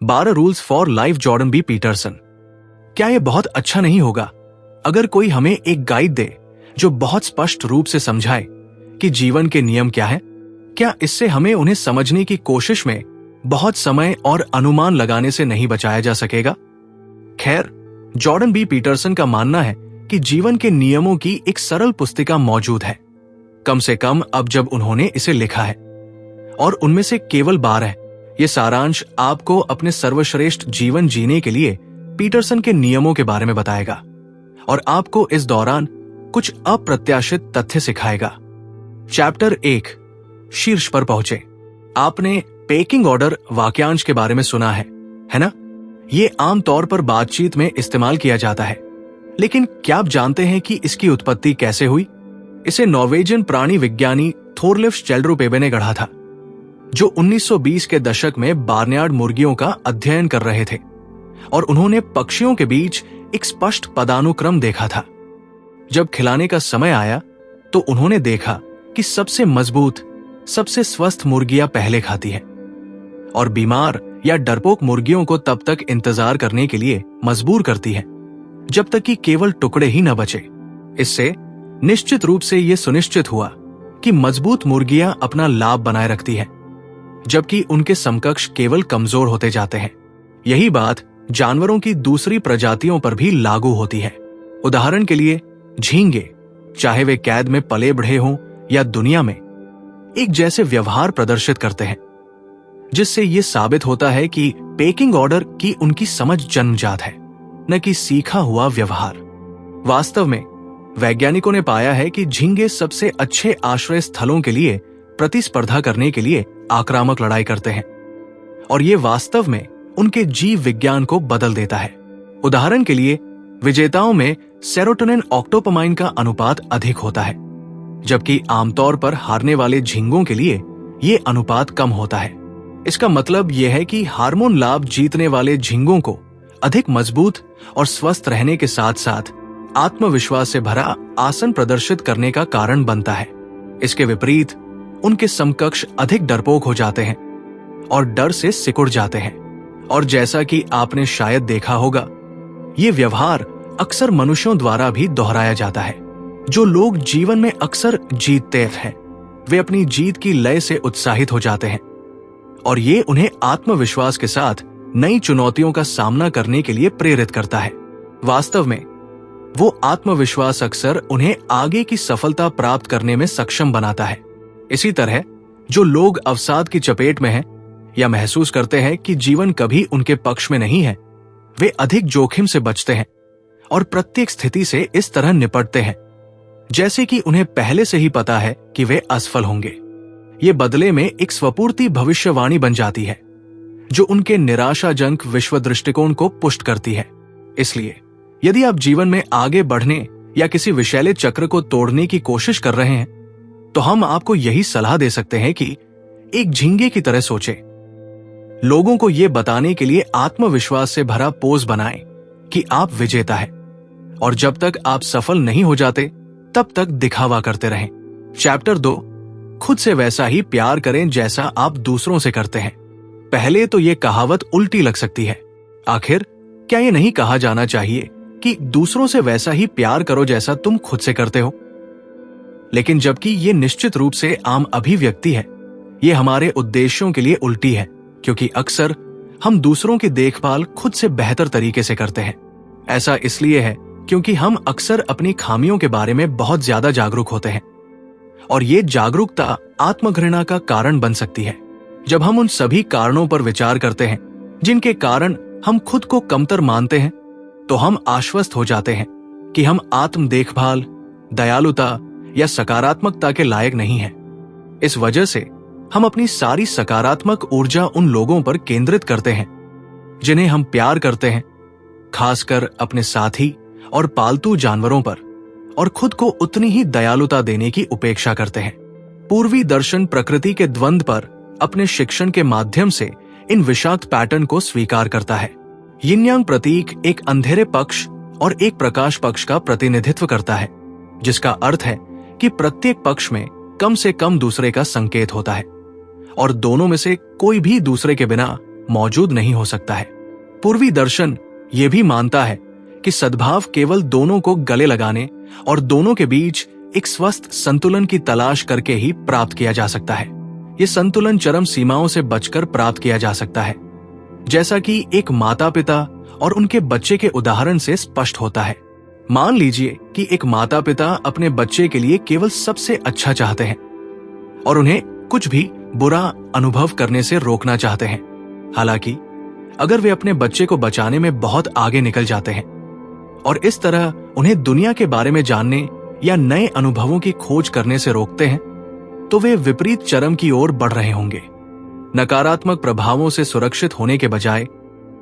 12 rules for life Jordan B Peterson. क्या यह बहुत अच्छा नहीं होगा अगर कोई हमें एक गाइड दे जो बहुत स्पष्ट रूप से समझाए कि जीवन के नियम क्या है? क्या इससे हमें उन्हें समझने की कोशिश में बहुत समय और अनुमान लगाने से नहीं बचाया जा सकेगा? खैर, जॉर्डन बी पीटरसन का मानना है कि जीवन के नियमों की एक सरल पुस्तिका मौजूद है, कम से कम अब जब उन्होंने इसे लिखा है, और उनमें से केवल 12। ये सारांश आपको अपने सर्वश्रेष्ठ जीवन जीने के लिए पीटरसन के नियमों के बारे में बताएगा और आपको इस दौरान कुछ अप्रत्याशित तथ्य सिखाएगा। चैप्टर 1, शीर्ष पर पहुंचे। आपने पेकिंग ऑर्डर वाक्यांश के बारे में सुना है ना? ये आमतौर पर बातचीत में इस्तेमाल किया जाता है, लेकिन क्या आप जानते हैं कि इसकी उत्पत्ति कैसे हुई? इसे नॉर्वेजियन प्राणी विज्ञानी थोरलिफ स्केल्डरोपेबे ने गढ़ा था, जो 1920 के दशक में बार्नयार्ड मुर्गियों का अध्ययन कर रहे थे, और उन्होंने पक्षियों के बीच एक स्पष्ट पदानुक्रम देखा था। जब खिलाने का समय आया तो उन्होंने देखा कि सबसे मजबूत, सबसे स्वस्थ मुर्गियां पहले खाती हैं और बीमार या डरपोक मुर्गियों को तब तक इंतजार करने के लिए मजबूर करती हैं जब तक कि केवल टुकड़े ही न बचे। इससे निश्चित रूप से यह सुनिश्चित हुआ कि मजबूत मुर्गियां अपना लाभ बनाए रखती हैं, जबकि उनके समकक्ष केवल कमजोर होते जाते हैं। यही बात जानवरों की दूसरी प्रजातियों पर भी लागू होती है। उदाहरण के लिए झींगे, चाहे वे कैद में पले बढ़े हों या दुनिया में, एक जैसे व्यवहार प्रदर्शित करते हैं, जिससे यह साबित होता है कि पेकिंग ऑर्डर की उनकी समझ जन्मजात है, न कि सीखा हुआ व्यवहार। वास्तव में वैज्ञानिकों ने पाया है कि झींगे सबसे अच्छे आश्रय स्थलों के लिए प्रतिस्पर्धा करने के लिए आक्रामक लड़ाई करते हैं, और ये वास्तव में उनके जीव विज्ञान को बदल देता है। उदाहरण के लिए विजेताओं में सेरोटोनिन ऑक्टोपमाइन का अनुपात अधिक होता है, जबकि आमतौर पर हारने वाले झींगों के लिए ये अनुपात कम होता है। इसका मतलब यह है कि हार्मोन लाभ जीतने वाले झींगों को अधिक मजबूत और स्वस्थ रहने के साथ साथ आत्मविश्वास से भरा आसन प्रदर्शित करने का कारण बनता है। इसके विपरीत उनके समकक्ष अधिक डरपोक हो जाते हैं और डर से सिकुड़ जाते हैं, और जैसा कि आपने शायद देखा होगा, ये व्यवहार अक्सर मनुष्यों द्वारा भी दोहराया जाता है। जो लोग जीवन में अक्सर जीतते हैं, वे अपनी जीत की लय से उत्साहित हो जाते हैं, और ये उन्हें आत्मविश्वास के साथ नई चुनौतियों का सामना करने के लिए प्रेरित करता है। वास्तव में वो आत्मविश्वास अक्सर उन्हें आगे की सफलता प्राप्त करने में सक्षम बनाता है। इसी तरह जो लोग अवसाद की चपेट में हैं या महसूस करते हैं कि जीवन कभी उनके पक्ष में नहीं है, वे अधिक जोखिम से बचते हैं और प्रत्येक स्थिति से इस तरह निपटते हैं जैसे कि उन्हें पहले से ही पता है कि वे असफल होंगे। ये बदले में एक स्वपूर्ति भविष्यवाणी बन जाती है जो उनके निराशाजनक विश्व दृष्टिकोण को पुष्ट करती है। इसलिए यदि आप जीवन में आगे बढ़ने या किसी विषैले चक्र को तोड़ने की कोशिश कर रहे हैं, तो हम आपको यही सलाह दे सकते हैं कि एक झींगे की तरह सोचें। लोगों को यह बताने के लिए आत्मविश्वास से भरा पोज बनाएं कि आप विजेता हैं, और जब तक आप सफल नहीं हो जाते तब तक दिखावा करते रहें। चैप्टर 2, खुद से वैसा ही प्यार करें जैसा आप दूसरों से करते हैं। पहले तो यह कहावत उल्टी लग सकती है। आखिर क्या यह नहीं कहा जाना चाहिए कि दूसरों से वैसा ही प्यार करो जैसा तुम खुद से करते हो? लेकिन जबकि यह निश्चित रूप से आम अभिव्यक्ति है, यह हमारे उद्देश्यों के लिए उल्टी है, क्योंकि अक्सर हम दूसरों की देखभाल खुद से बेहतर तरीके से करते हैं। ऐसा इसलिए है क्योंकि हम अक्सर अपनी खामियों के बारे में बहुत ज्यादा जागरूक होते हैं, और ये जागरूकता आत्मघृणा का कारण बन सकती है। जब हम उन सभी कारणों पर विचार करते हैं जिनके कारण हम खुद को कमतर मानते हैं, तो हम आश्वस्त हो जाते हैं कि हम आत्म देखभाल, दयालुता या सकारात्मकता के लायक नहीं हैं। इस वजह से हम अपनी सारी सकारात्मक ऊर्जा उन लोगों पर केंद्रित करते हैं जिन्हें हम प्यार करते हैं, खासकर अपने साथी और पालतू जानवरों पर, और खुद को उतनी ही दयालुता देने की उपेक्षा करते हैं। पूर्वी दर्शन प्रकृति के द्वंद्व पर अपने शिक्षण के माध्यम से इन विषाक्त पैटर्न को स्वीकार करता है। यिन यांग प्रतीक एक अंधेरे पक्ष और एक प्रकाश पक्ष का प्रतिनिधित्व करता है, जिसका अर्थ है कि प्रत्येक पक्ष में कम से कम दूसरे का संकेत होता है, और दोनों में से कोई भी दूसरे के बिना मौजूद नहीं हो सकता है। पूर्वी दर्शन ये भी मानता है कि सद्भाव केवल दोनों को गले लगाने और दोनों के बीच एक स्वस्थ संतुलन की तलाश करके ही प्राप्त किया जा सकता है। ये संतुलन चरम सीमाओं से बचकर प्राप्त किया जा सकता है, जैसा कि एक माता पिता और उनके बच्चे के उदाहरण से स्पष्ट होता है। मान लीजिए कि एक माता पिता अपने बच्चे के लिए केवल सबसे अच्छा चाहते हैं और उन्हें कुछ भी बुरा अनुभव करने से रोकना चाहते हैं। हालांकि अगर वे अपने बच्चे को बचाने में बहुत आगे निकल जाते हैं और इस तरह उन्हें दुनिया के बारे में जानने या नए अनुभवों की खोज करने से रोकते हैं, तो वे विपरीत चरम की ओर बढ़ रहे होंगे। नकारात्मक प्रभावों से सुरक्षित होने के बजाय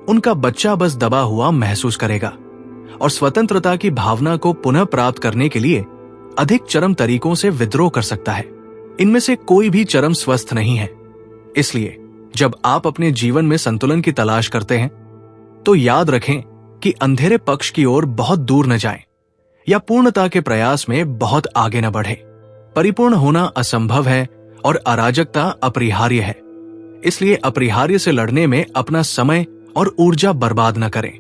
उनका बच्चा बस दबा हुआ महसूस करेगा और स्वतंत्रता की भावना को पुनः प्राप्त करने के लिए अधिक चरम तरीकों से विद्रोह कर सकता है। इनमें से कोई भी चरम स्वस्थ नहीं है। इसलिए जब आप अपने जीवन में संतुलन की तलाश करते हैं, तो याद रखें कि अंधेरे पक्ष की ओर बहुत दूर न जाएं या पूर्णता के प्रयास में बहुत आगे न बढ़े। परिपूर्ण होना असंभव है और अराजकता अपरिहार्य है। इसलिए अपरिहार्य से लड़ने में अपना समय और ऊर्जा बर्बाद न करें।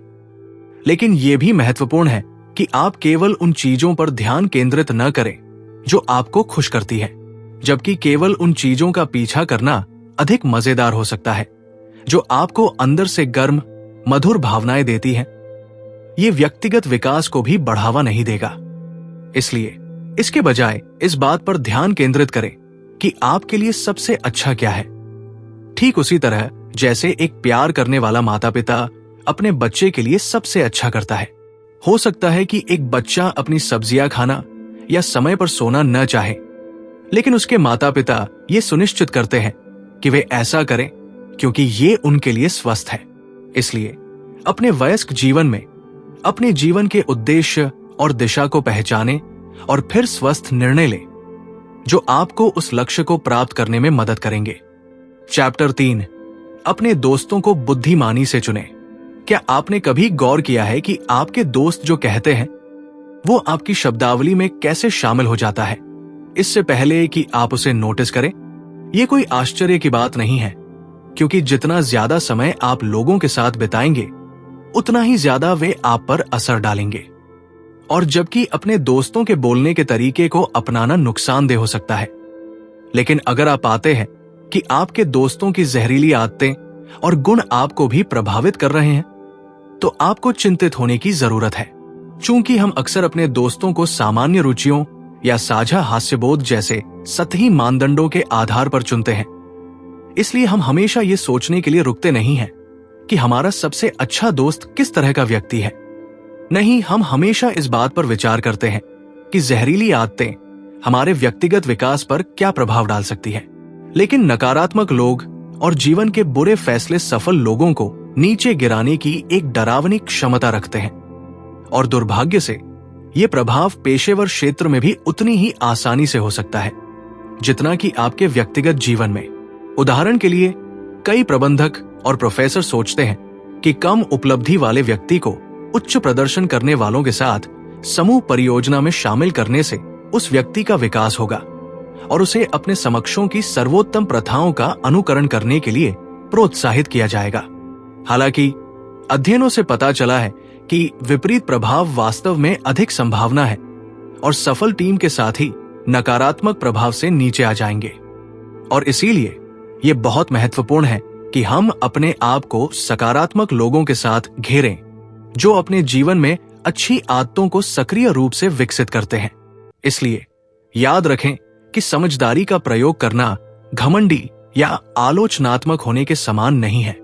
लेकिन यह भी महत्वपूर्ण है कि आप केवल उन चीजों पर ध्यान केंद्रित न करें जो आपको खुश करती है, जबकि केवल उन चीजों का पीछा करना अधिक मजेदार हो सकता है जो आपको अंदर से गर्म मधुर भावनाएं देती हैं। ये व्यक्तिगत विकास को भी बढ़ावा नहीं देगा। इसलिए इसके बजाय इस बात पर ध्यान केंद्रित करें कि आपके लिए सबसे अच्छा क्या है। ठीक उसी तरह जैसे एक प्यार करने वाला माता पिता अपने बच्चे के लिए सबसे अच्छा करता है। हो सकता है कि एक बच्चा अपनी सब्जियां खाना या समय पर सोना न चाहे, लेकिन उसके माता पिता ये सुनिश्चित करते हैं कि वे ऐसा करें क्योंकि ये उनके लिए स्वस्थ है। इसलिए अपने वयस्क जीवन में अपने जीवन के उद्देश्य और दिशा को पहचानें और फिर स्वस्थ निर्णय लें जो आपको उस लक्ष्य को प्राप्त करने में मदद करेंगे। चैप्टर 3, अपने दोस्तों को बुद्धिमानी से चुनें। क्या आपने कभी गौर किया है कि आपके दोस्त जो कहते हैं वो आपकी शब्दावली में कैसे शामिल हो जाता है इससे पहले कि आप उसे नोटिस करें? ये कोई आश्चर्य की बात नहीं है, क्योंकि जितना ज्यादा समय आप लोगों के साथ बिताएंगे उतना ही ज्यादा वे आप पर असर डालेंगे। और जबकि अपने दोस्तों के बोलने के तरीके को अपनाना नुकसानदेह हो सकता है, लेकिन अगर आप पाते हैं कि आपके दोस्तों की जहरीली आदतें और गुण आपको भी प्रभावित कर रहे हैं, तो आपको चिंतित होने की जरूरत है। चूंकि हम अक्सर अपने दोस्तों को सामान्य रुचियों या साझा हास्यबोध जैसे सतही मानदंडों के आधार पर चुनते हैं, इसलिए हम हमेशा ये सोचने के लिए रुकते नहीं हैं कि हमारा सबसे अच्छा दोस्त किस तरह का व्यक्ति है। नहीं, हम हमेशा इस बात पर विचार करते हैं कि जहरीली आदतें हमारे व्यक्तिगत विकास पर क्या प्रभाव डाल सकती है। लेकिन नकारात्मक लोग और जीवन के बुरे फैसले सफल लोगों को नीचे गिराने की एक डरावनी क्षमता रखते हैं, और दुर्भाग्य से ये प्रभाव पेशेवर क्षेत्र में भी उतनी ही आसानी से हो सकता है जितना कि आपके व्यक्तिगत जीवन में। उदाहरण के लिए, कई प्रबंधक और प्रोफेसर सोचते हैं कि कम उपलब्धि वाले व्यक्ति को उच्च प्रदर्शन करने वालों के साथ समूह परियोजना में शामिल करने से उस व्यक्ति का विकास होगा और उसे अपने समकक्षों की सर्वोत्तम प्रथाओं का अनुकरण करने के लिए प्रोत्साहित किया जाएगा। हालांकि अध्ययनों से पता चला है कि विपरीत प्रभाव वास्तव में अधिक संभावना है और सफल टीम के साथ ही नकारात्मक प्रभाव से नीचे आ जाएंगे। और इसीलिए ये बहुत महत्वपूर्ण है कि हम अपने आप को सकारात्मक लोगों के साथ घेरें जो अपने जीवन में अच्छी आदतों को सक्रिय रूप से विकसित करते हैं। इसलिए याद रखें कि समझदारी का प्रयोग करना घमंडी या आलोचनात्मक होने के समान नहीं है।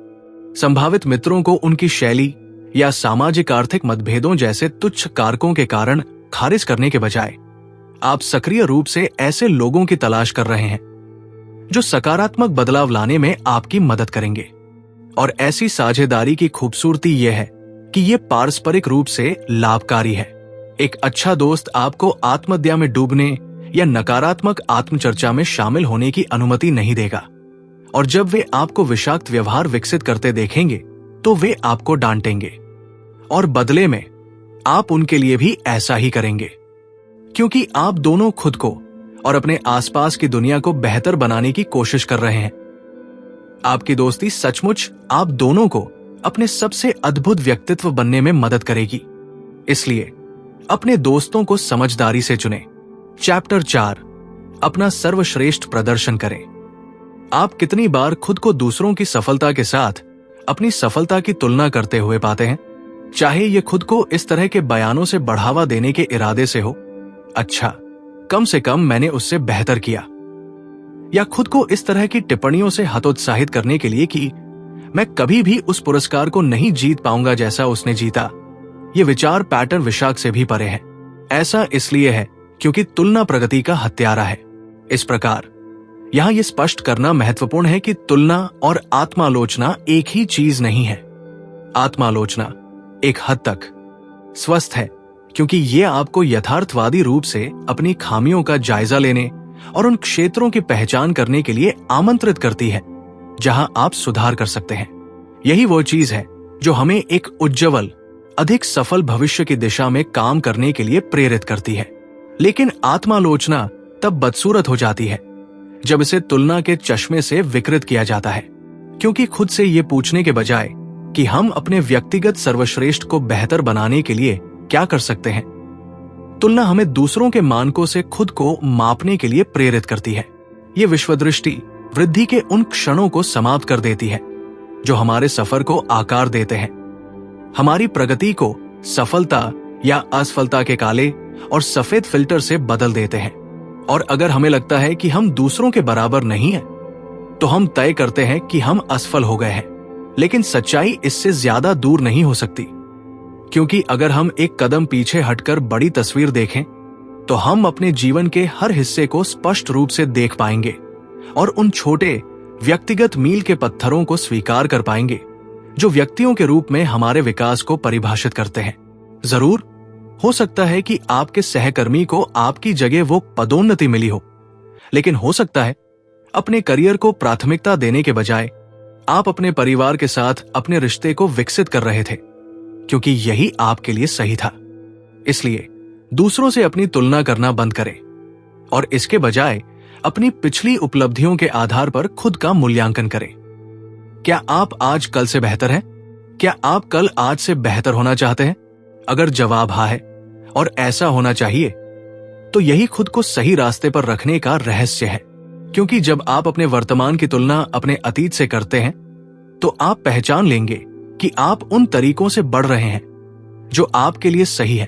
संभावित मित्रों को उनकी शैली या सामाजिक आर्थिक मतभेदों जैसे तुच्छ कारकों के कारण खारिज करने के बजाय आप सक्रिय रूप से ऐसे लोगों की तलाश कर रहे हैं जो सकारात्मक बदलाव लाने में आपकी मदद करेंगे। और ऐसी साझेदारी की खूबसूरती यह है कि यह पारस्परिक रूप से लाभकारी है। एक अच्छा दोस्त आपको आत्महत्या में डूबने या नकारात्मक आत्मचर्चा में शामिल होने की अनुमति नहीं देगा, और जब वे आपको विषाक्त व्यवहार विकसित करते देखेंगे तो वे आपको डांटेंगे, और बदले में आप उनके लिए भी ऐसा ही करेंगे, क्योंकि आप दोनों खुद को और अपने आसपास की दुनिया को बेहतर बनाने की कोशिश कर रहे हैं। आपकी दोस्ती सचमुच आप दोनों को अपने सबसे अद्भुत व्यक्तित्व बनने में मदद करेगी। इसलिए अपने दोस्तों को समझदारी से चुनें। चैप्टर 4, अपना सर्वश्रेष्ठ प्रदर्शन करें। आप कितनी बार खुद को दूसरों की सफलता के साथ अपनी सफलता की तुलना करते हुए पाते हैं? चाहे ये खुद को इस तरह के बयानों से बढ़ावा देने के इरादे से हो, अच्छा, कम से कम मैंने उससे बेहतर किया, या खुद को इस तरह की टिप्पणियों से हतोत्साहित करने के लिए कि मैं कभी भी उस पुरस्कार को नहीं जीत पाऊंगा जैसा उसने जीता। ये विचार पैटर्न विशाख से भी परे है। ऐसा इसलिए है क्योंकि तुलना प्रगति का हत्यारा है। इस प्रकार यहां यह स्पष्ट करना महत्वपूर्ण है कि तुलना और आत्मालोचना एक ही चीज नहीं है। आत्मालोचना एक हद तक स्वस्थ है क्योंकि यह आपको यथार्थवादी रूप से अपनी खामियों का जायजा लेने और उन क्षेत्रों की पहचान करने के लिए आमंत्रित करती है जहां आप सुधार कर सकते हैं। यही वो चीज है जो हमें एक उज्जवल, अधिक सफल भविष्य की दिशा में काम करने के लिए प्रेरित करती है। लेकिन आत्मालोचना तब बदसूरत हो जाती है जब इसे तुलना के चश्मे से विकृत किया जाता है, क्योंकि खुद से ये पूछने के बजाय कि हम अपने व्यक्तिगत सर्वश्रेष्ठ को बेहतर बनाने के लिए क्या कर सकते हैं, तुलना हमें दूसरों के मानकों से खुद को मापने के लिए प्रेरित करती है। ये विश्वदृष्टि वृद्धि के उन क्षणों को समाप्त कर देती है जो हमारे सफर को आकार देते हैं। हमारी प्रगति को सफलता या असफलता के काले और सफेद फिल्टर से बदल देते हैं। और अगर हमें लगता है कि हम दूसरों के बराबर नहीं हैं, तो हम तय करते हैं कि हम असफल हो गए हैं। लेकिन सच्चाई इससे ज्यादा दूर नहीं हो सकती, क्योंकि अगर हम एक कदम पीछे हटकर बड़ी तस्वीर देखें तो हम अपने जीवन के हर हिस्से को स्पष्ट रूप से देख पाएंगे और उन छोटे व्यक्तिगत मील के पत्थरों को स्वीकार कर पाएंगे जो व्यक्तियों के रूप में हमारे विकास को परिभाषित करते हैं। जरूर हो सकता है कि आपके सहकर्मी को आपकी जगह वो पदोन्नति मिली हो, लेकिन हो सकता है अपने करियर को प्राथमिकता देने के बजाय आप अपने परिवार के साथ अपने रिश्ते को विकसित कर रहे थे, क्योंकि यही आपके लिए सही था। इसलिए दूसरों से अपनी तुलना करना बंद करें और इसके बजाय अपनी पिछली उपलब्धियों के आधार पर खुद का मूल्यांकन करें। क्या आप आज कल से बेहतर हैं? क्या आप कल आज से बेहतर होना चाहते हैं? अगर जवाब हाँ है और ऐसा होना चाहिए, तो यही खुद को सही रास्ते पर रखने का रहस्य है। क्योंकि जब आप अपने वर्तमान की तुलना अपने अतीत से करते हैं, तो आप पहचान लेंगे कि आप उन तरीकों से बढ़ रहे हैं जो आपके लिए सही है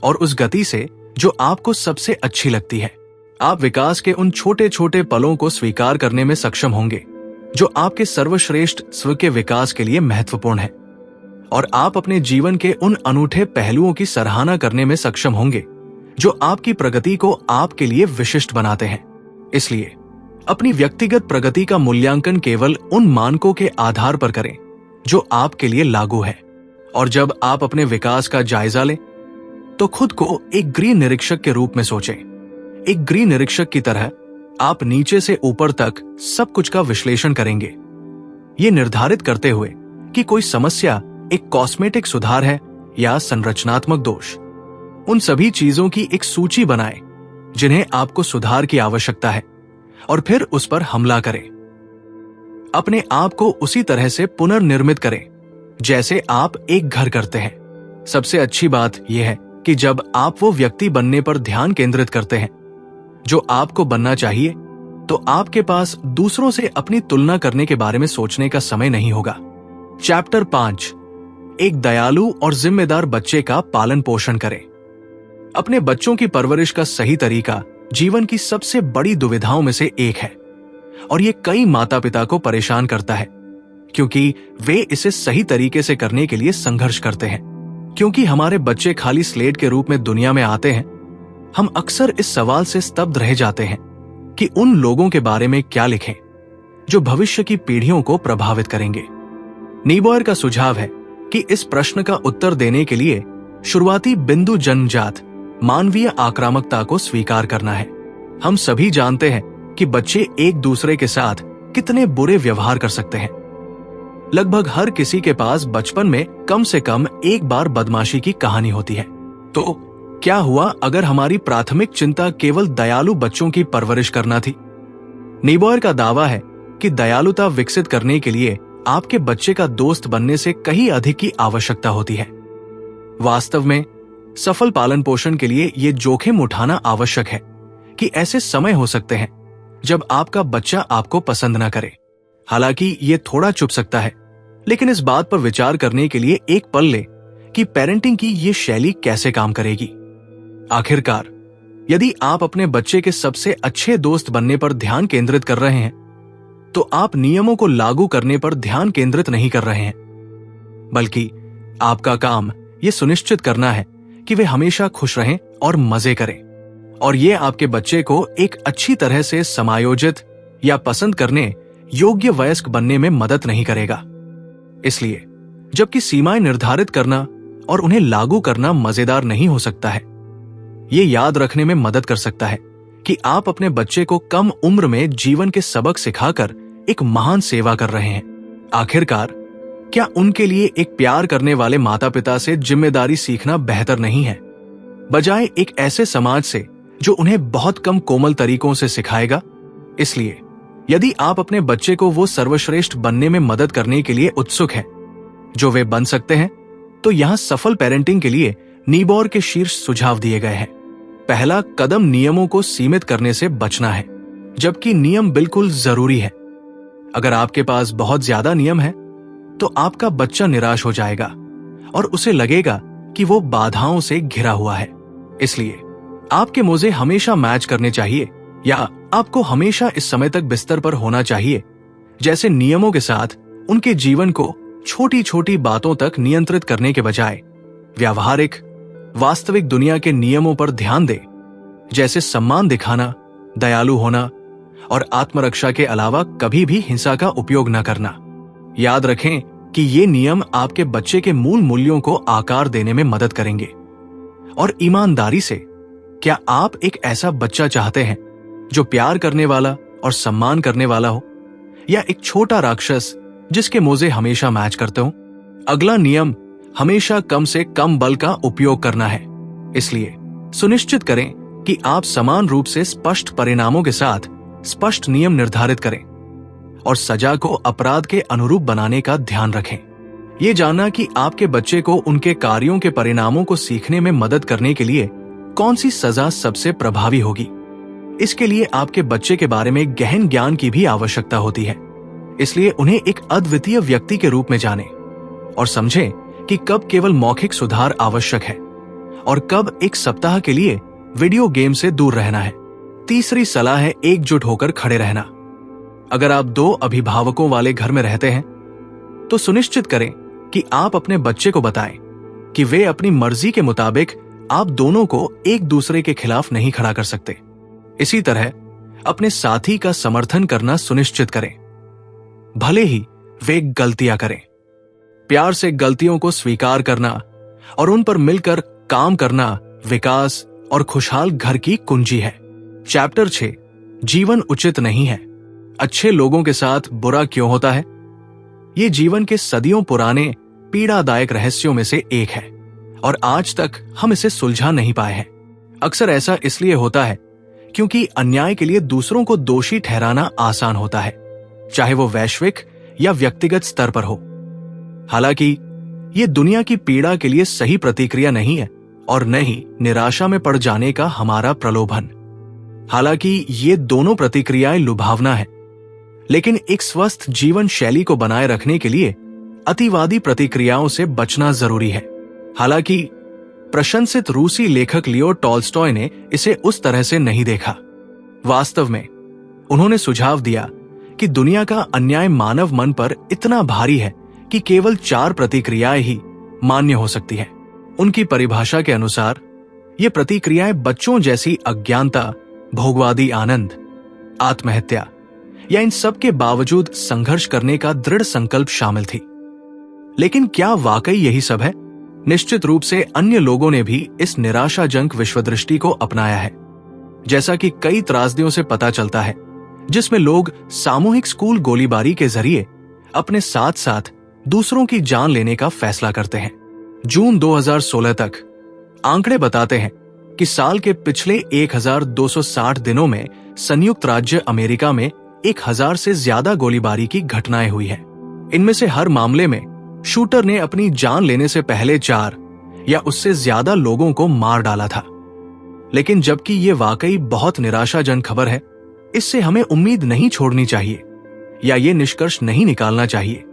और उस गति से जो आपको सबसे अच्छी लगती है। आप विकास के उन छोटे छोटे पलों को स्वीकार करने में सक्षम होंगे जो आपके सर्वश्रेष्ठ स्व के विकास के लिए महत्वपूर्ण है, और आप अपने जीवन के उन अनूठे पहलुओं की सराहना करने में सक्षम होंगे जो आपकी प्रगति को आपके लिए विशिष्ट बनाते हैं। इसलिए अपनी व्यक्तिगत प्रगति का मूल्यांकन केवल उन मानकों के आधार पर करें जो आपके लिए लागू है। और जब आप अपने विकास का जायजा लें, तो खुद को एक गृह निरीक्षक के रूप में सोचें। एक गृह निरीक्षक की तरह आप नीचे से ऊपर तक सब कुछ का विश्लेषण करेंगे, ये निर्धारित करते हुए कि कोई समस्या एक कॉस्मेटिक सुधार है या संरचनात्मक दोष। उन सभी चीजों की एक सूची बनाएं जिन्हें आपको सुधार की आवश्यकता है, और फिर उस पर हमला करें। अपने आप को उसी तरह से पुनर्निर्मित करें जैसे आप एक घर करते हैं। सबसे अच्छी बात यह है कि जब आप वो व्यक्ति बनने पर ध्यान केंद्रित करते हैं जो आपको बनना चाहिए, तो आपके पास दूसरों से अपनी तुलना करने के बारे में सोचने का समय नहीं होगा। चैप्टर 5, एक दयालु और जिम्मेदार बच्चे का पालन पोषण करें। अपने बच्चों की परवरिश का सही तरीका जीवन की सबसे बड़ी दुविधाओं में से एक है, और ये कई माता पिता को परेशान करता है क्योंकि वे इसे सही तरीके से करने के लिए संघर्ष करते हैं। क्योंकि हमारे बच्चे खाली स्लेट के रूप में दुनिया में आते हैं, हम अक्सर इस सवाल से स्तब्ध रह जाते हैं कि उन लोगों के बारे में क्या लिखें जो भविष्य की पीढ़ियों को प्रभावित करेंगे। नीबॉयर का सुझाव है कि इस प्रश्न का उत्तर देने के लिए शुरुआती बिंदु जन्मजात मानवीय आक्रामकता को स्वीकार करना है। हम सभी जानते हैं कि बच्चे एक दूसरे के साथ कितने बुरे व्यवहार कर सकते हैं। लगभग हर किसी के पास बचपन में कम से कम एक बार बदमाशी की कहानी होती है। तो क्या हुआ अगर हमारी प्राथमिक चिंता केवल दयालु बच्चों की परवरिश करना थी? नीबॉयर का दावा है कि दयालुता विकसित करने के लिए आपके बच्चे का दोस्त बनने से कहीं अधिक की आवश्यकता होती है। वास्तव में सफल पालन पोषण के लिए यह जोखिम उठाना आवश्यक है कि ऐसे समय हो सकते हैं जब आपका बच्चा आपको पसंद ना करे। हालांकि यह थोड़ा चुप सकता है, लेकिन इस बात पर विचार करने के लिए एक पल ले कि पेरेंटिंग की यह शैली कैसे काम करेगी। आखिरकार, यदि आप अपने बच्चे के सबसे अच्छे दोस्त बनने पर ध्यान केंद्रित कर रहे हैं, तो आप नियमों को लागू करने पर ध्यान केंद्रित नहीं कर रहे हैं, बल्कि आपका काम यह सुनिश्चित करना है कि वे हमेशा खुश रहें और मजे करें। और यह आपके बच्चे को एक अच्छी तरह से समायोजित या पसंद करने योग्य वयस्क बनने में मदद नहीं करेगा। इसलिए जबकि सीमाएं निर्धारित करना और उन्हें लागू करना मजेदार नहीं हो सकता है, यह याद रखने में मदद कर सकता है कि आप अपने बच्चे को कम उम्र में जीवन के सबक सिखाकर एक महान सेवा कर रहे हैं। आखिरकार, क्या उनके लिए एक प्यार करने वाले माता पिता से जिम्मेदारी सीखना बेहतर नहीं है, बजाय एक ऐसे समाज से जो उन्हें बहुत कम कोमल तरीकों से सिखाएगा? इसलिए यदि आप अपने बच्चे को वो सर्वश्रेष्ठ बनने में मदद करने के लिए उत्सुक हैं जो वे बन सकते हैं, तो यहां सफल पेरेंटिंग के लिए नीबॉर के शीर्ष सुझाव दिए गए हैं। पहला कदम नियमों को सीमित करने से बचना है, जबकि नियम बिल्कुल जरूरी है। अगर आपके पास बहुत ज्यादा नियम है, तो आपका बच्चा निराश हो जाएगा और उसे लगेगा कि वो बाधाओं से घिरा हुआ है। इसलिए आपके मोजे हमेशा मैच करने चाहिए, या आपको हमेशा इस समय तक बिस्तर पर होना चाहिए जैसे नियमों के साथ उनके जीवन को छोटी छोटी बातों तक नियंत्रित करने के बजाय व्यावहारिक, वास्तविक दुनिया के नियमों पर ध्यान दे, जैसे सम्मान दिखाना, दयालु होना और आत्मरक्षा के अलावा कभी भी हिंसा का उपयोग न करना। याद रखें कि ये नियम आपके बच्चे के मूल मूल्यों को आकार देने में मदद करेंगे। और ईमानदारी से, क्या आप एक ऐसा बच्चा चाहते हैं जो प्यार करने वाला और सम्मान करने वाला हो, या एक छोटा राक्षस जिसके मोजे हमेशा मैच करते हो? अगला नियम हमेशा कम से कम बल का उपयोग करना है। इसलिए सुनिश्चित करें कि आप समान रूप से स्पष्ट परिणामों के साथ स्पष्ट नियम निर्धारित करें और सजा को अपराध के अनुरूप बनाने का ध्यान रखें। यह जानना कि आपके बच्चे को उनके कार्यों के परिणामों को सीखने में मदद करने के लिए कौन सी सजा सबसे प्रभावी होगी, इसके लिए आपके बच्चे के बारे में गहन ज्ञान की भी आवश्यकता होती है। इसलिए उन्हें एक अद्वितीय व्यक्ति के रूप में जानें और समझें कि कब केवल मौखिक सुधार आवश्यक है और कब एक सप्ताह के लिए वीडियो गेम से दूर रहना है। तीसरी सलाह है एकजुट होकर खड़े रहना। अगर आप 2 अभिभावकों वाले घर में रहते हैं, तो सुनिश्चित करें कि आप अपने बच्चे को बताएं कि वे अपनी मर्जी के मुताबिक आप दोनों को एक दूसरे के खिलाफ नहीं खड़ा कर सकते। इसी तरह अपने साथी का समर्थन करना सुनिश्चित करें, भले ही वे गलतियां करें। प्यार से गलतियों को स्वीकार करना और उन पर मिलकर काम करना विकास और खुशहाल घर की कुंजी है। चैप्टर 6, जीवन उचित नहीं है, अच्छे लोगों के साथ बुरा क्यों होता है? ये जीवन के सदियों पुराने पीड़ादायक रहस्यों में से एक है और आज तक हम इसे सुलझा नहीं पाए हैं। अक्सर ऐसा इसलिए होता है क्योंकि अन्याय के लिए दूसरों को दोषी ठहराना आसान होता है, चाहे वो वैश्विक या व्यक्तिगत स्तर पर हो। हालांकि ये दुनिया की पीड़ा के लिए सही प्रतिक्रिया नहीं है और न ही निराशा में पड़ जाने का हमारा प्रलोभन। हालांकि ये दोनों प्रतिक्रियाएं लुभावना है, लेकिन एक स्वस्थ जीवन शैली को बनाए रखने के लिए अतिवादी प्रतिक्रियाओं से बचना जरूरी है। हालांकि प्रशंसित रूसी लेखक लियो टॉल्स्टॉय ने इसे उस तरह से नहीं देखा। वास्तव में उन्होंने सुझाव दिया कि दुनिया का अन्याय मानव मन पर इतना भारी है कि केवल 4 प्रतिक्रियाएं ही मान्य हो सकती हैं। उनकी परिभाषा के अनुसार ये प्रतिक्रियाएं बच्चों जैसी अज्ञानता, भोगवादी आनंद, आत्महत्या या इन सब के बावजूद संघर्ष करने का दृढ़ संकल्प शामिल थी। लेकिन क्या वाकई यही सब है? निश्चित रूप से अन्य लोगों ने भी इस निराशाजनक विश्वदृष्टि को अपनाया है, जैसा कि कई त्रासदियों से पता चलता है, जिसमें लोग सामूहिक स्कूल गोलीबारी के जरिए अपने साथ साथ दूसरों की जान लेने का फैसला करते हैं। जून 2016 तक आंकड़े बताते हैं कि साल के पिछले 1260 दिनों में संयुक्त राज्य अमेरिका में 1000 से ज्यादा गोलीबारी की घटनाएं हुई हैं। इनमें से हर मामले में शूटर ने अपनी जान लेने से पहले 4 या उससे ज्यादा लोगों को मार डाला था। लेकिन जबकि ये वाकई बहुत निराशाजनक खबर है, इससे हमें उम्मीद नहीं छोड़नी चाहिए या ये निष्कर्ष नहीं निकालना चाहिए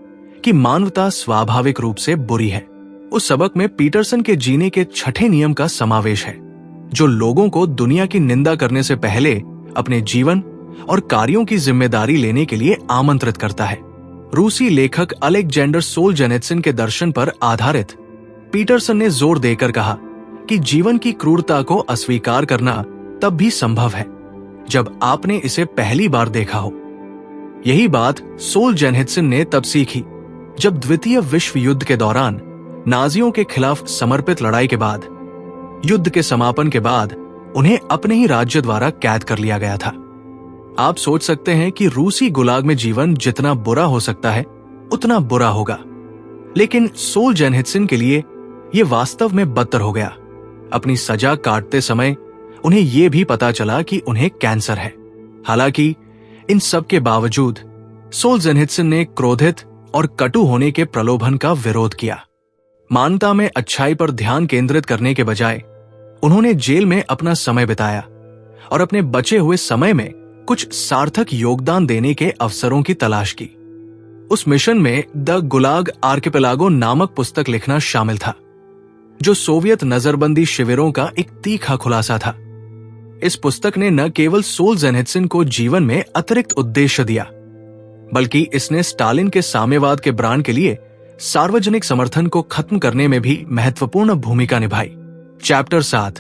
कि मानवता स्वाभाविक रूप से बुरी है। उस सबक में पीटरसन के जीने के 6ठे नियम का समावेश है, जो लोगों को दुनिया की निंदा करने से पहले अपने जीवन और कार्यों की जिम्मेदारी लेने के लिए आमंत्रित करता है। रूसी लेखक अलेक्जेंडर सोलजेनित्सिन के दर्शन पर आधारित पीटरसन ने जोर देकर कहा कि जीवन की क्रूरता को अस्वीकार करना तब भी संभव है जब आपने इसे पहली बार देखा हो। यही बात सोलजेनित्सिन ने तब सीखी जब द्वितीय विश्व युद्ध के दौरान नाजियों के खिलाफ समर्पित लड़ाई के बाद युद्ध के समापन के बाद उन्हें अपने ही राज्य द्वारा कैद कर लिया गया था। आप सोच सकते हैं कि रूसी गुलाग में जीवन जितना बुरा हो सकता है उतना बुरा होगा, लेकिन सोलजेनित्सिन के लिए यह वास्तव में बदतर हो गया। अपनी सजा काटते समय उन्हें यह भी पता चला कि उन्हें कैंसर है। हालांकि इन सब के बावजूद सोलजेनित्सिन ने क्रोधित और कटु होने के प्रलोभन का विरोध किया। मानवता में अच्छाई पर ध्यान केंद्रित करने के बजाय उन्होंने जेल में अपना समय बिताया और अपने बचे हुए समय में कुछ सार्थक योगदान देने के अवसरों की तलाश की। उस मिशन में द गुलाग आर्किपेलागो नामक पुस्तक लिखना शामिल था, जो सोवियत नजरबंदी शिविरों का एक तीखा खुलासा था। इस पुस्तक ने न केवल सोलजेनित्सिन को जीवन में अतिरिक्त उद्देश्य दिया, बल्कि इसने स्टालिन के साम्यवाद के ब्रांड के लिए सार्वजनिक समर्थन को खत्म करने में भी महत्वपूर्ण भूमिका निभाई। चैप्टर 7,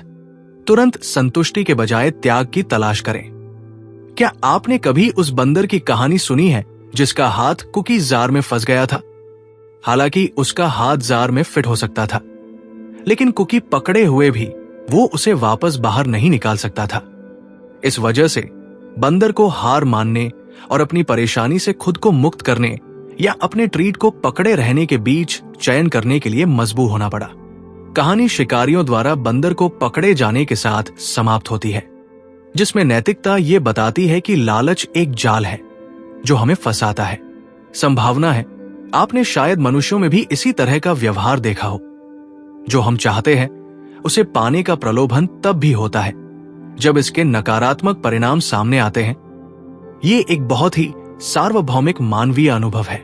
तुरंत संतुष्टि के बजाय त्याग की तलाश करें। क्या आपने कभी उस बंदर की कहानी सुनी है जिसका हाथ कुकी जार में फंस गया था? हालांकि उसका हाथ जार में फिट हो सकता था, लेकिन कुकी पकड़े हुए भी वो उसे वापस बाहर नहीं निकाल सकता था। इस वजह से बंदर को हार मानने और अपनी परेशानी से खुद को मुक्त करने या अपने ट्रीट को पकड़े रहने के बीच चयन करने के लिए मजबूर होना पड़ा। कहानी शिकारियों द्वारा बंदर को पकड़े जाने के साथ समाप्त होती है, जिसमें नैतिकता ये बताती है कि लालच एक जाल है जो हमें फंसाता है। संभावना है आपने शायद मनुष्यों में भी इसी तरह का व्यवहार देखा हो। जो हम चाहते हैं उसे पाने का प्रलोभन तब भी होता है जब इसके नकारात्मक परिणाम सामने आते हैं। ये एक बहुत ही सार्वभौमिक मानवीय अनुभव है,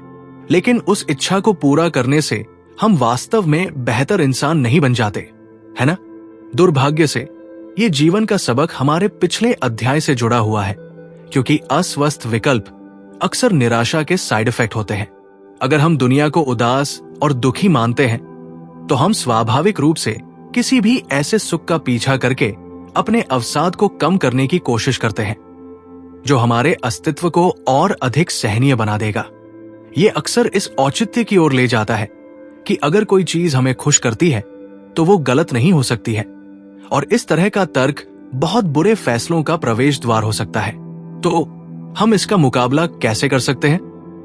लेकिन उस इच्छा को पूरा करने से हम वास्तव में बेहतर इंसान नहीं बन जाते, है ना? दुर्भाग्य से ये जीवन का सबक हमारे पिछले अध्याय से जुड़ा हुआ है, क्योंकि अस्वस्थ विकल्प अक्सर निराशा के साइड इफेक्ट होते हैं। अगर हम दुनिया को उदास और दुखी मानते हैं तो हम स्वाभाविक रूप से किसी भी ऐसे सुख का पीछा करके अपने अवसाद को कम करने की कोशिश करते हैं जो हमारे अस्तित्व को और अधिक सहनीय बना देगा। ये अक्सर इस औचित्य की ओर ले जाता है कि अगर कोई चीज हमें खुश करती है तो वो गलत नहीं हो सकती है, और इस तरह का तर्क बहुत बुरे फैसलों का प्रवेश द्वार हो सकता है। तो हम इसका मुकाबला कैसे कर सकते हैं?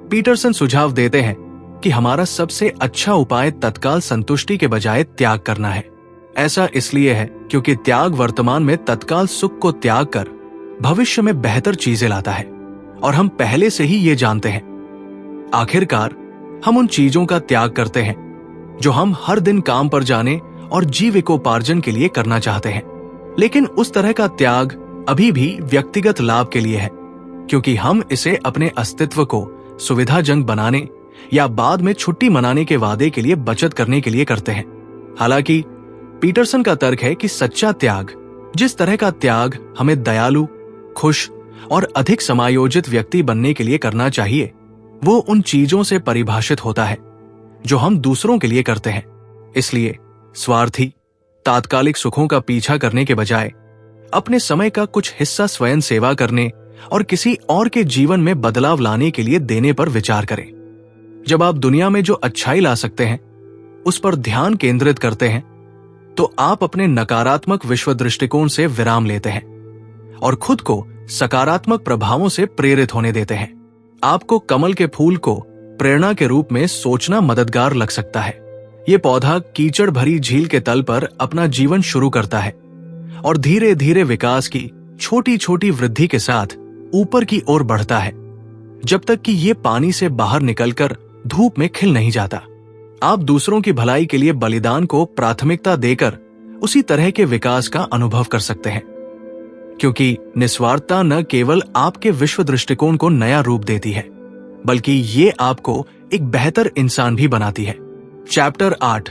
पीटरसन सुझाव देते हैं कि हमारा सबसे अच्छा उपाय तत्काल संतुष्टि के बजाय त्याग करना है। ऐसा इसलिए है क्योंकि त्याग वर्तमान में तत्काल सुख को त्याग कर भविष्य में बेहतर चीजें लाता है, और हम पहले से ही ये जानते हैं। आखिरकार हम उन चीजों का त्याग करते हैं जो हम हर दिन काम पर जाने और जीविकोपार्जन के लिए करना चाहते हैं, लेकिन उस तरह का त्याग अभी भी व्यक्तिगत लाभ के लिए है, क्योंकि हम इसे अपने अस्तित्व को सुविधाजनक बनाने या बाद में छुट्टी मनाने के वादे के लिए बचत करने के लिए करते हैं। हालांकि पीटरसन का तर्क है कि सच्चा त्याग, जिस तरह का त्याग हमें दयालु, खुश और अधिक समायोजित व्यक्ति बनने के लिए करना चाहिए, वो उन चीजों से परिभाषित होता है जो हम दूसरों के लिए करते हैं। इसलिए स्वार्थी, तात्कालिक सुखों का पीछा करने के बजाय अपने समय का कुछ हिस्सा स्वयं सेवा करने और किसी और के जीवन में बदलाव लाने के लिए देने पर विचार करें। जब आप दुनिया में जो अच्छाई ला सकते हैं उस पर ध्यान केंद्रित करते हैं, तो आप अपने नकारात्मक विश्व दृष्टिकोण से विराम लेते हैं और खुद को सकारात्मक प्रभावों से प्रेरित होने देते हैं। आपको कमल के फूल को प्रेरणा के रूप में सोचना मददगार लग सकता है। ये पौधा कीचड़ भरी झील के तल पर अपना जीवन शुरू करता है और धीरे धीरे विकास की छोटी छोटी वृद्धि के साथ ऊपर की ओर बढ़ता है। जब तक कि ये पानी से बाहर निकलकर धूप में खिल नहीं जाता। आप दूसरों की भलाई के लिए बलिदान को प्राथमिकता देकर उसी तरह के विकास का अनुभव कर सकते हैं, क्योंकि निस्वार्थता न केवल आपके विश्व दृष्टिकोण को नया रूप देती है, बल्कि ये आपको एक बेहतर इंसान भी बनाती है। चैप्टर 8,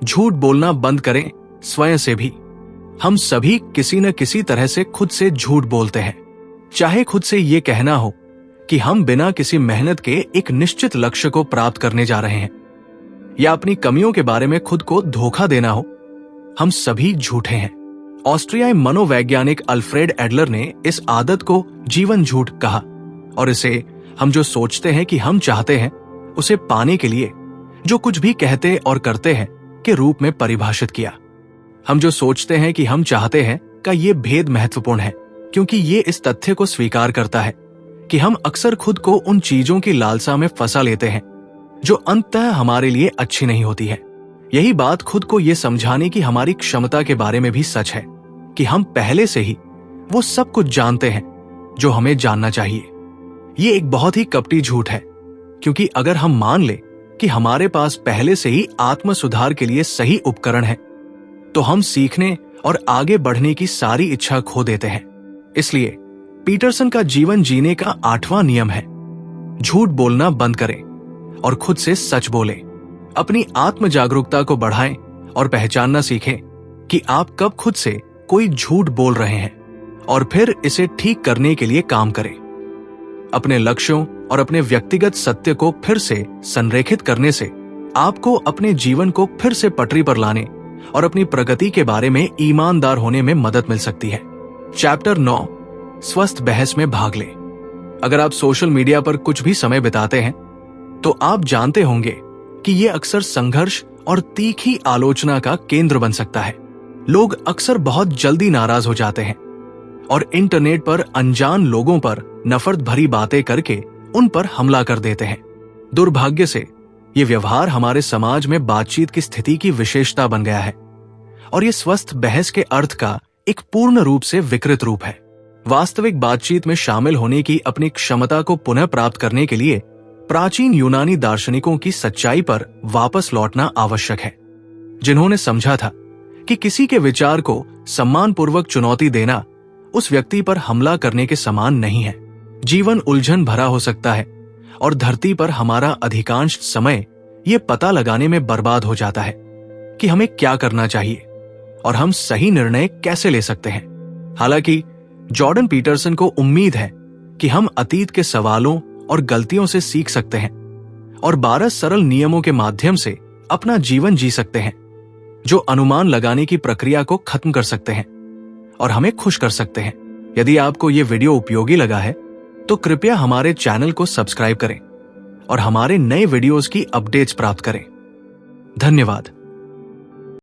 झूठ बोलना बंद करें स्वयं से भी। हम सभी किसी न किसी तरह से खुद से झूठ बोलते हैं, चाहे खुद से ये कहना हो कि हम बिना किसी मेहनत के एक निश्चित लक्ष्य को प्राप्त करने जा रहे हैं, या अपनी कमियों के बारे में खुद को धोखा देना हो। हम सभी झूठे हैं। ऑस्ट्रियाई मनोवैज्ञानिक अल्फ्रेड एडलर ने इस आदत को जीवन झूठ कहा और इसे हम जो सोचते हैं कि हम चाहते हैं उसे पाने के लिए जो कुछ भी कहते और करते हैं के रूप में परिभाषित किया। हम जो सोचते हैं कि हम चाहते हैं का ये भेद महत्वपूर्ण है, क्योंकि ये इस तथ्य को स्वीकार करता है कि हम अक्सर खुद को उन चीजों की लालसा में फंसा लेते हैं जो अंततः हमारे लिए अच्छी नहीं होती है। यही बात खुद को ये समझाने की हमारी क्षमता के बारे में भी सच है कि हम पहले से ही वो सब कुछ जानते हैं जो हमें जानना चाहिए। ये एक बहुत ही कपटी झूठ है, क्योंकि अगर हम मान ले कि हमारे पास पहले से ही आत्म सुधार के लिए सही उपकरण है, तो हम सीखने और आगे बढ़ने की सारी इच्छा खो देते हैं। इसलिए पीटरसन का जीवन जीने का 8वां नियम है, झूठ बोलना बंद करें और खुद से सच बोलें। अपनी आत्म जागरूकता को बढ़ाएं और पहचानना सीखें कि आप कब खुद से कोई झूठ बोल रहे हैं और फिर इसे ठीक करने के लिए काम करें। अपने लक्ष्यों और अपने व्यक्तिगत सत्य को फिर से संरेखित करने से आपको अपने जीवन को फिर से पटरी पर लाने और अपनी प्रगति के बारे में ईमानदार होने में मदद मिल सकती है। चैप्टर 9, स्वस्थ बहस में भाग लें। अगर आप सोशल मीडिया पर कुछ भी समय बिताते हैं तो आप जानते होंगे कि ये अक्सर संघर्ष और तीखी आलोचना का केंद्र बन सकता है। लोग अक्सर बहुत जल्दी नाराज हो जाते हैं और इंटरनेट पर अनजान लोगों पर नफरत भरी बातें करके उन पर हमला कर देते हैं। दुर्भाग्य से ये व्यवहार हमारे समाज में बातचीत की स्थिति की विशेषता बन गया है और ये स्वस्थ बहस के अर्थ का एक पूर्ण रूप से विकृत रूप है। वास्तविक बातचीत में शामिल होने की अपनी क्षमता को पुनः प्राप्त करने के लिए प्राचीन यूनानी दार्शनिकों की सच्चाई पर वापस लौटना आवश्यक है, जिन्होंने समझा था कि किसी के विचार को सम्मानपूर्वक चुनौती देना उस व्यक्ति पर हमला करने के समान नहीं है। जीवन उलझन भरा हो सकता है और धरती पर हमारा अधिकांश समय ये पता लगाने में बर्बाद हो जाता है कि हमें क्या करना चाहिए और हम सही निर्णय कैसे ले सकते हैं। हालांकि जॉर्डन पीटरसन को उम्मीद है कि हम अतीत के सवालों और गलतियों से सीख सकते हैं और 12 सरल नियमों के माध्यम से अपना जीवन जी सकते हैं, जो अनुमान लगाने की प्रक्रिया को खत्म कर सकते हैं और हमें खुश कर सकते हैं। यदि आपको ये वीडियो उपयोगी लगा है तो कृपया हमारे चैनल को सब्सक्राइब करें और हमारे नए वीडियोस की अपडेट्स प्राप्त करें। धन्यवाद।